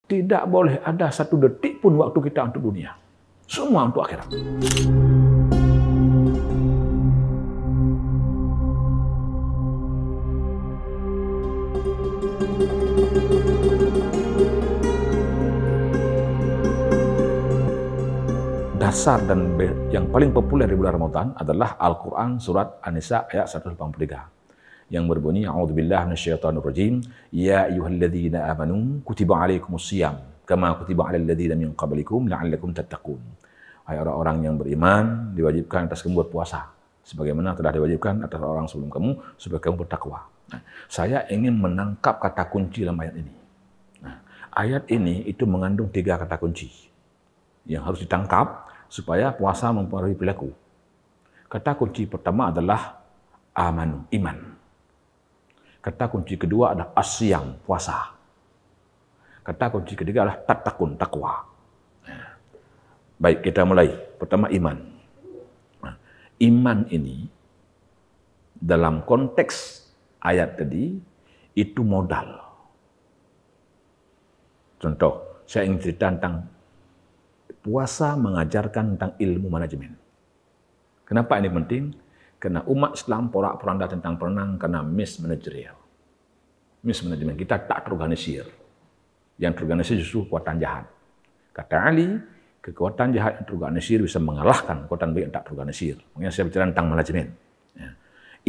Tidak boleh ada satu detik pun waktu kita untuk dunia. Semua untuk akhirat. Dasar dan yang paling populer di bulan Ramadan adalah Al-Quran surat An-Nisa ayat 183 yang berbunyi A'udzubillahi minasyaitonirrajim ya ayyuhalladzina amanu kutiba alaikumusiyam kama kutiba alal ladzina min qablikum la'allakum tattaqun. Hai orang-orang yang beriman, diwajibkan atas kamu berpuasa sebagaimana telah diwajibkan atas orang sebelum kamu supaya kamu bertakwa. Nah, saya ingin menangkap kata kunci dalam ayat ini. Nah, ayat ini itu mengandung 3 kata kunci yang harus ditangkap supaya puasa mempengaruhi perilaku. Kata kunci pertama adalah amanu, iman. Kata kunci kedua adalah asyam, puasa. Kata kunci ketiga adalah tattaqun, takwa. Baik, kita mulai. Pertama iman. Nah, iman ini dalam konteks ayat tadi itu modal. Contoh, saya ingin cerita tentang puasa mengajarkan tentang ilmu manajemen. Kenapa ini penting? Karena umat Islam porak-poranda tentang perenang karena mismanajerial. Mismanajemen kita tak terorganisir. Yang terorganisir justru kekuatan jahat. Kata Ali, kekuatan jahat yang terorganisir bisa mengalahkan kekuatan baik yang tak terorganisir. Makanya saya bicara tentang manajemen. Ya.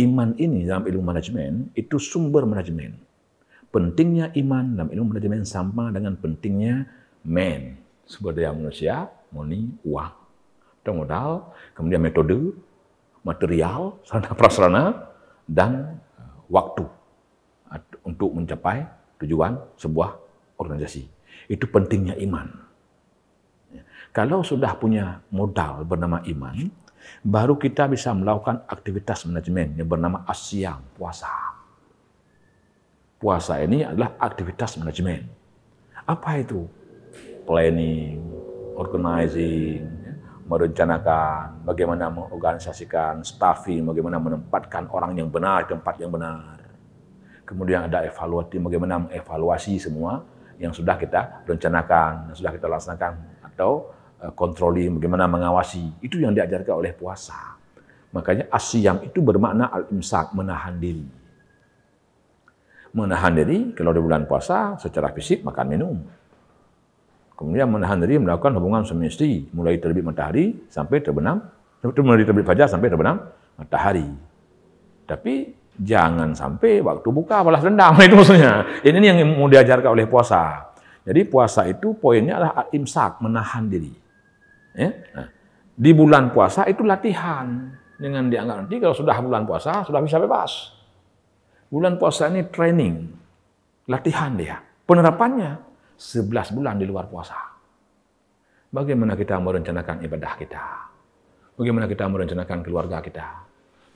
Iman ini dalam ilmu manajemen itu sumber manajemen. Pentingnya iman dalam ilmu manajemen sama dengan pentingnya sumber daya manusia, money, uang, atau modal, kemudian metode, material, sarana prasarana, dan waktu untuk mencapai tujuan sebuah organisasi. Itu pentingnya iman. Kalau sudah punya modal bernama iman, baru kita bisa melakukan aktivitas manajemen yang bernama asyam, puasa. Puasa ini adalah aktivitas manajemen. Apa itu? Planning, organizing, merencanakan, bagaimana mengorganisasikan, staffing, bagaimana menempatkan orang yang benar di tempat yang benar. Kemudian ada evaluasi, bagaimana mengevaluasi semua yang sudah kita rencanakan, yang sudah kita laksanakan, atau controlling, bagaimana mengawasi. Itu yang diajarkan oleh puasa. Makanya asyam itu bermakna al-imsak, menahan diri. Menahan diri, kalau di bulan puasa, secara fisik makan minum. Kemudian menahan diri melakukan hubungan suami istri, mulai terbit matahari sampai terbenam, mulai terbit fajar sampai terbenam matahari. Tapi jangan sampai waktu buka balas dendam, itu maksudnya. Ini yang mau diajarkan oleh puasa. Jadi puasa itu poinnya adalah imsak, menahan diri. Ya? Nah, di bulan puasa itu latihan. Dengan dianggap nanti kalau sudah bulan puasa, sudah bisa bebas. Bulan puasa ini training, latihan dia. Penerapannya 11 bulan di luar puasa. Bagaimana kita merencanakan ibadah kita? Bagaimana kita merencanakan keluarga kita?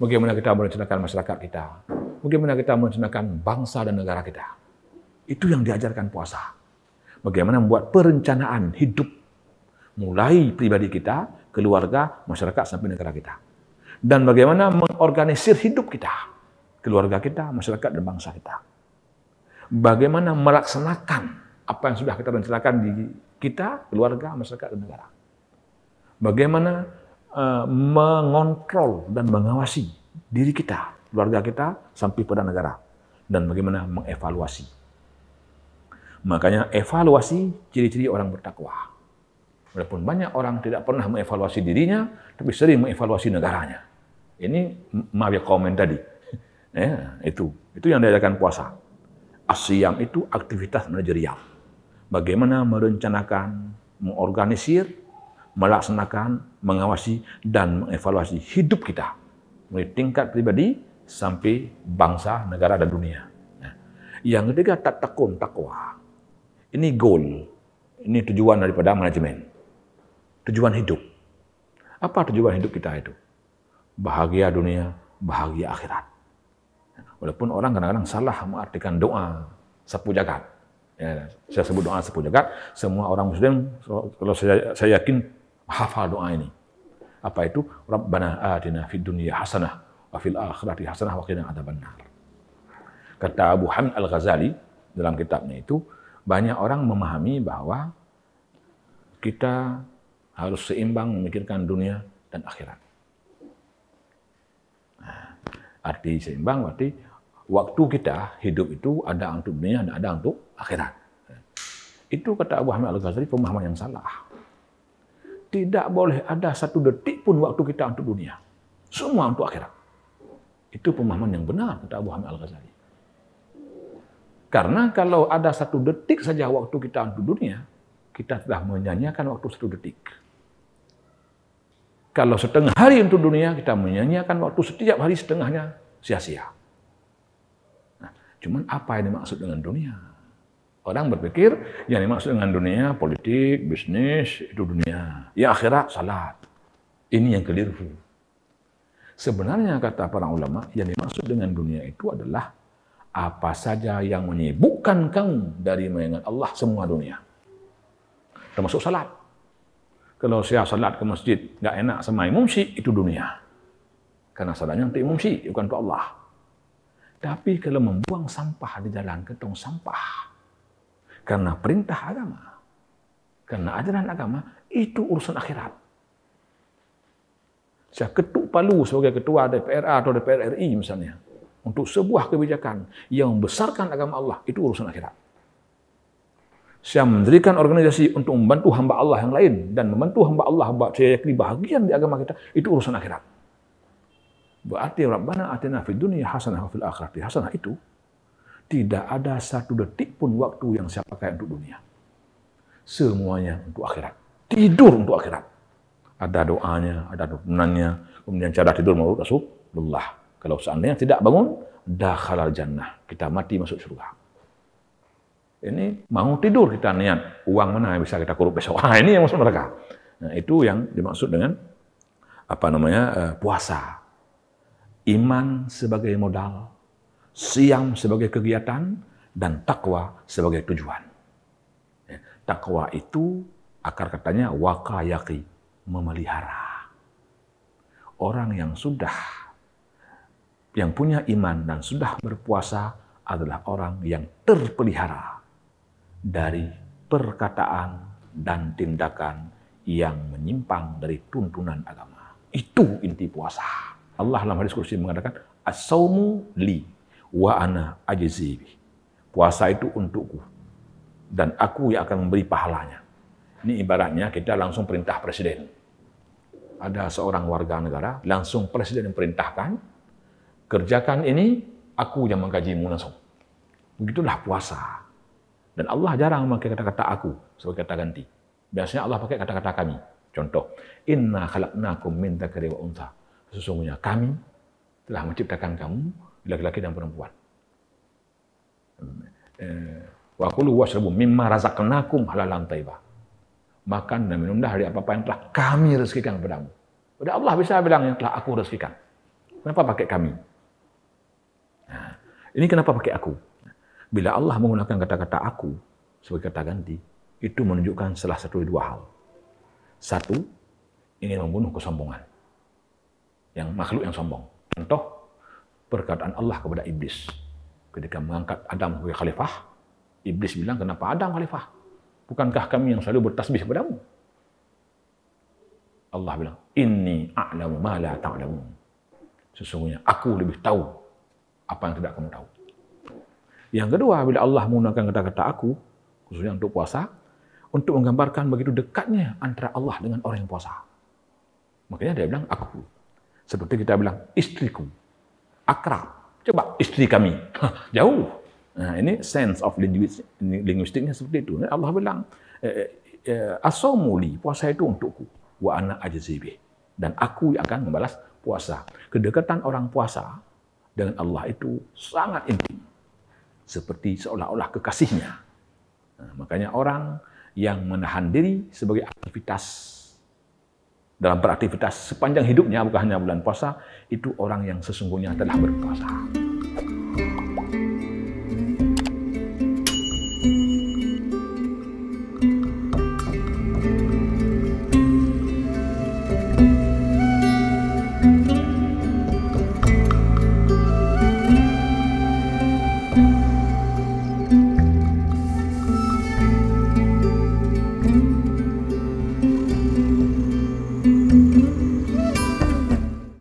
Bagaimana kita merencanakan masyarakat kita? Bagaimana kita merencanakan bangsa dan negara kita? Itu yang diajarkan puasa. Bagaimana membuat perencanaan hidup. Mulai pribadi kita, keluarga, masyarakat, sampai negara kita. Dan bagaimana mengorganisir hidup kita. Keluarga kita, masyarakat, dan bangsa kita. Bagaimana melaksanakan apa yang sudah kita rencanakan di kita, keluarga, masyarakat, dan negara. Bagaimana mengontrol dan mengawasi diri kita, keluarga kita, sampai pada negara. Dan bagaimana mengevaluasi. Makanya evaluasi ciri-ciri orang bertakwa. Walaupun banyak orang tidak pernah mengevaluasi dirinya, tapi sering mengevaluasi negaranya. Ini maaf ya komen tadi. Ya, itu yang diajarkan puasa. Asyam itu aktivitas manajerial. Bagaimana merencanakan, mengorganisir, melaksanakan, mengawasi, dan mengevaluasi hidup kita. Mulai tingkat pribadi sampai bangsa, negara, dan dunia. Nah, yang ketiga, tattaqun, takwa. Ini goal. Ini tujuan daripada manajemen. Tujuan hidup. Apa tujuan hidup kita itu? Bahagia dunia, bahagia akhirat. Walaupun orang kadang-kadang salah mengartikan doa sapu jagat. Ya, saya sebut doa sapu jagat, semua orang Muslim, kalau saya yakin hafal doa ini. Apa itu? Rabbana atina fid dunya hasanah wa fil akhirati hasanah wa qina adzabannar. Kata Abu Hamid Al-Ghazali dalam kitabnya itu, Banyak orang memahami bahwa kita harus seimbang memikirkan dunia dan akhirat. Nah, arti seimbang berarti waktu kita hidup itu ada untuk dunia dan ada untuk akhirat. Itu kata Abu Hamid Al-Ghazali pemahaman yang salah. Tidak boleh ada satu detik pun waktu kita untuk dunia. Semua untuk akhirat. Itu pemahaman yang benar kata Abu Hamid Al-Ghazali. Karena kalau ada satu detik saja waktu kita untuk dunia, kita telah menyanyiakan waktu satu detik. Kalau setengah hari untuk dunia, kita menyanyiakan waktu setiap hari setengahnya sia-sia. Nah, cuman apa yang dimaksud dengan dunia? Orang berpikir yang dimaksud dengan dunia, politik, bisnis, itu dunia. Ya akhirat, salat. Ini yang keliru. Sebenarnya kata para ulama, yang dimaksud dengan dunia itu adalah apa saja yang menyibukkan kamu dari mengingat Allah semua dunia. Termasuk salat. Kalau saya salat ke masjid, nggak enak sama imam syi, itu dunia. Karena salatnya untuk imam syi, bukan untuk Allah. Tapi kalau membuang sampah di jalan, ke tong sampah, karena perintah agama, karena ajaran agama, itu urusan akhirat. Saya ketuk palu sebagai ketua DPR atau DPR RI misalnya, untuk sebuah kebijakan yang membesarkan agama Allah, itu urusan akhirat. Saya mendirikan organisasi untuk membantu hamba Allah yang lain, dan membantu hamba Allah, saya yakini bahagian di agama kita, itu urusan akhirat. Berarti Rabbana atina fid dunya hasanah wa fil akhirati hasanah itu, tidak ada satu detik pun waktu yang saya pakai untuk dunia. Semuanya untuk akhirat. Tidur untuk akhirat. Ada doanya, ada tuntunannya, kemudian cara tidur menurut Rasulullah. Kalau seandainya tidak bangun, dakhalal jannah. Kita mati masuk surga. Ini mau tidur kita niat, uang mana yang bisa kita korup besok. Ini yang maksud mereka. Nah, itu yang dimaksud dengan puasa. Iman sebagai modal, siam sebagai kegiatan, dan takwa sebagai tujuan. Takwa itu akar katanya waqayaqi, memelihara. Orang yang punya iman dan sudah berpuasa adalah orang yang terpelihara dari perkataan dan tindakan yang menyimpang dari tuntunan agama. Itu inti puasa. Allah dalam hadis kursi mengatakan, as-saumu li wa ana ajzi bi. Puasa itu untukku dan aku yang akan memberi pahalanya. Ini ibaratnya kita langsung perintah presiden. Ada seorang warga negara, langsung presiden yang perintahkan, kerjakan ini, aku yang menggajimu langsung. Begitulah puasa. Dan Allah jarang memakai kata-kata aku sebagai kata ganti. Biasanya Allah pakai kata-kata kami. Contoh, inna khalaqnakum min dzakari wa untha. Sesungguhnya kami telah menciptakan kamu laki-laki dan perempuan. Wa kulu washrabu mimma razaqnakum halalan thayyibah. Makan dan minum dari apa-apa yang telah kami rezekikan kepadamu. Udah Allah bisa bilang yang telah aku rezekikan. Kenapa pakai kami? Nah, ini kenapa pakai aku? Bila Allah menggunakan kata-kata aku sebagai kata ganti, itu menunjukkan salah satu dua hal. Satu, ingin membunuh kesombongan. Yang makhluk yang sombong. Contoh, perkataan Allah kepada iblis. Ketika mengangkat Adam sebagai khalifah, iblis bilang, kenapa Adam khalifah? Bukankah kami yang selalu bertasbih kepadamu? Allah bilang, inni a'lamu ma la ta'lamun. Sesungguhnya aku lebih tahu apa yang tidak kamu tahu. Yang kedua, bila Allah menggunakan kata-kata aku, khususnya untuk puasa, untuk menggambarkan begitu dekatnya antara Allah dengan orang yang puasa. Makanya dia bilang aku. Seperti kita bilang istriku, akrab. Coba istri kami, jauh. Nah, ini sense of linguistiknya seperti itu. Allah bilang, as-saumu li, puasa itu untukku. Wa ana ajzi bih. Dan aku yang akan membalas puasa. Kedekatan orang puasa dengan Allah itu sangat intim. Seperti seolah-olah kekasihnya. Nah, makanya orang yang menahan diri sebagai aktivitas, dalam beraktivitas sepanjang hidupnya, bukan hanya bulan puasa, itu orang yang sesungguhnya telah berpuasa.